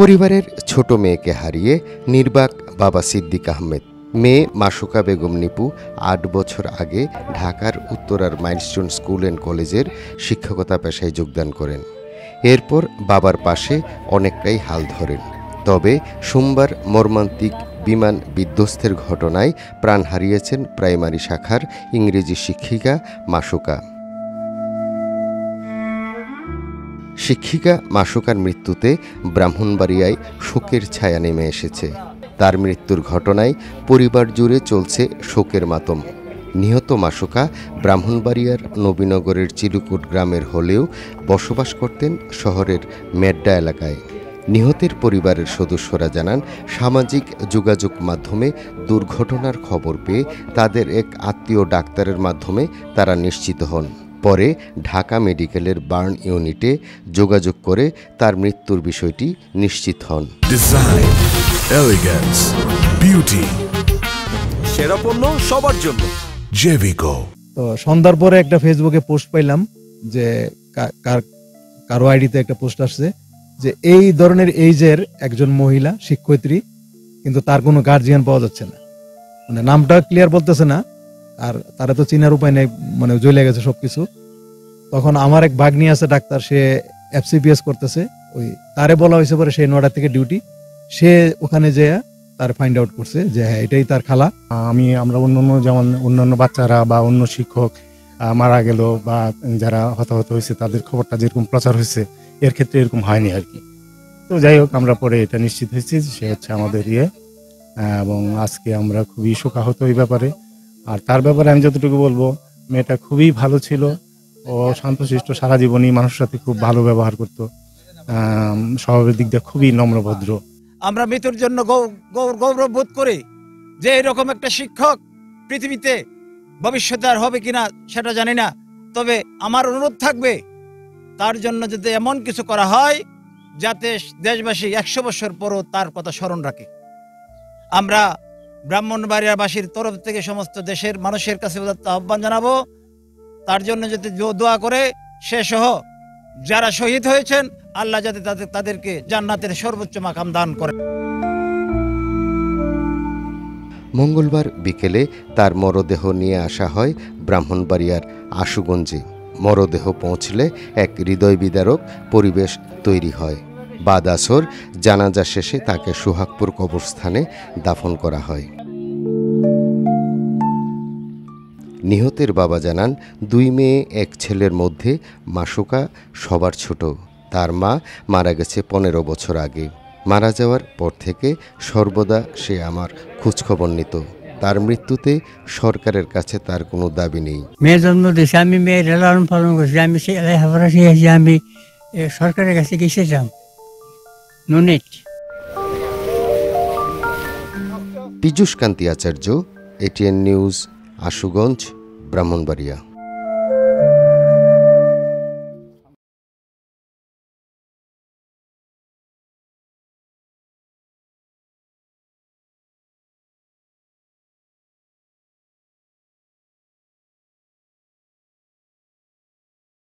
পরিবারের ছোট মেয়েকে হারিয়ে নির্বাক বাবা সিদ্দিক আহমেদ। মেয়ে মাসুকা বেগম নিপু ৮ বছর আগে ঢাকার উত্তরার মাইলস্টোন স্কুল অ্যান্ড কলেজের শিক্ষকতা পেশায় যোগদান করেন। এরপর বাবার পাশে অনেকটাই হাল ধরেন। তবে সোমবার মর্মান্তিক বিমান বিধ্বস্তের ঘটনায় প্রাণ হারিয়েছেন প্রাইমারি শাখার ইংরেজি শিক্ষিকা মাসুকা। শিক্ষিকা মাসুকার মৃত্যুতে ব্রাহ্মণবাড়িয়ায় শোকের ছায়া নেমে এসেছে। তার মৃত্যুর ঘটনায় পরিবার জুড়ে চলছে শোকের মাতম। নিহত মাসুকা ব্রাহ্মণবাড়িয়ার নবীনগরের চিলুকুট গ্রামের হলেও বসবাস করতেন শহরের মেড্ডা এলাকায়। নিহতের পরিবারের সদস্যরা জানান, সামাজিক যোগাযোগ মাধ্যমে দুর্ঘটনার খবর পেয়ে তাদের এক আত্মীয় ডাক্তারের মাধ্যমে তারা নিশ্চিত হন। পরে ঢাকা মেডিকেলের বার্ন ইউনিটে যোগাযোগ করে তার মৃত্যুর বিষয়টি নিশ্চিত হন। ডিজাইন, এলিগেন্স, বিউটি, সেরা পণ্য সবার জন্য জেভিকো। তো সন্ধ্যার পরে একটা ফেসবুকে পোস্ট পাইলাম যে কারো আইডিতে একটা পোস্ট আসছে যে এই ধরনের এইজের একজন মহিলা শিক্ষয়িত্রী, কিন্তু তার কোনো গার্জিয়ান পাওয়া যাচ্ছে না, মানে নামটা ক্লিয়ার বলতেছে না, আর তারা তো চিনার উপায় নেই, মানে জ্বলে গেছে সবকিছু। তখন আমার এক ভাগ্নি আছে ডাক্তার, সে FCPS করতেছে, ওই তারে বলা হয়েছে পরে সেই 9টা থেকে ডিউটি, সে ওখানে যেয়ে তার ফাইন্ড আউট করছে যে হ্যাঁ এটাই তার খালা। আমরা অন্যান্য যেমন অন্যান্য বাচ্চারা বা অন্য শিক্ষক মারা গেল বা যারা হতাহত হয়েছে তাদের খবরটা যেরকম প্রচার হয়েছে, এর ক্ষেত্রে এরকম হয়নি আর কি। তো যাই হোক, আমরা পরে এটা নিশ্চিত হয়েছি সে হচ্ছে আমাদের এবং আজকে আমরা খুবই শোকাহত এই ব্যাপারে। আর তার ব্যাপারে আমি যতটুকু বলবো, মেয়েটা খুবই ভালো ছিল, ও শান্তশিষ্ট, সারা জীবনই মানুষের সাথে খুব ভালো ব্যবহার করতো, স্বভাবের দিক দিয়ে খুবই নম্রভদ্র। আমরা মৃত্যুর জন্য গৌরব বোধ করি যে এরকম একটা শিক্ষক পৃথিবীতে ভবিষ্যতে আর হবে কিনা সেটা জানি না, তবে আমার অনুরোধ থাকবে তার জন্য যাতে এমন কিছু করা হয় যাতে দেশবাসী 100 বছর পরও তার কথা স্মরণ রাখে। আমরা ব্রাহ্মণবাড়িয়াবাসীর তরফ থেকে সমস্ত দেশের মানুষের কাছে আহ্বান জানাবো তার জন্য যাতে দোয়া করে, সে সহ যারা শহীদ হয়েছেন আল্লাহ যাতে তাদেরকে জান্নাতের সর্বোচ্চ মাকাম দান করে। মঙ্গলবার বিকেলে তার মরদেহ নিয়ে আসা হয় ব্রাহ্মণবাড়িয়ার আশুগঞ্জে। মরদেহ পৌঁছলে এক হৃদয় বিদারক পরিবেশ তৈরি হয়। বাদ আসর জানাজা শেষে তাকে সোহাগপুর কবরস্থানে দাফন করা হয়। নিহতের বাবা জানান, 2 মেয়ে 1 ছেলের মধ্যে মাসুকা সবার ছোট। তার মা মারা গেছে 15 বছর আগে। মারা যাওয়ার পর থেকে সর্বদা সে আমার খোঁজখবর নিত। তার মৃত্যুতে সরকারের কাছে তার কোনো দাবি নেই। মেয়ে জন্ম দিয়েছে, আমি মেয়ের লালন পালন করছি, আমি লেখাপড়া শিখেছি, আমি সরকারের কাছে গেছিলাম। পীযূষ কান্তি আচার্য, ATN নিউজ, আশুগঞ্জ, ব্রাহ্মণবাড়িয়া।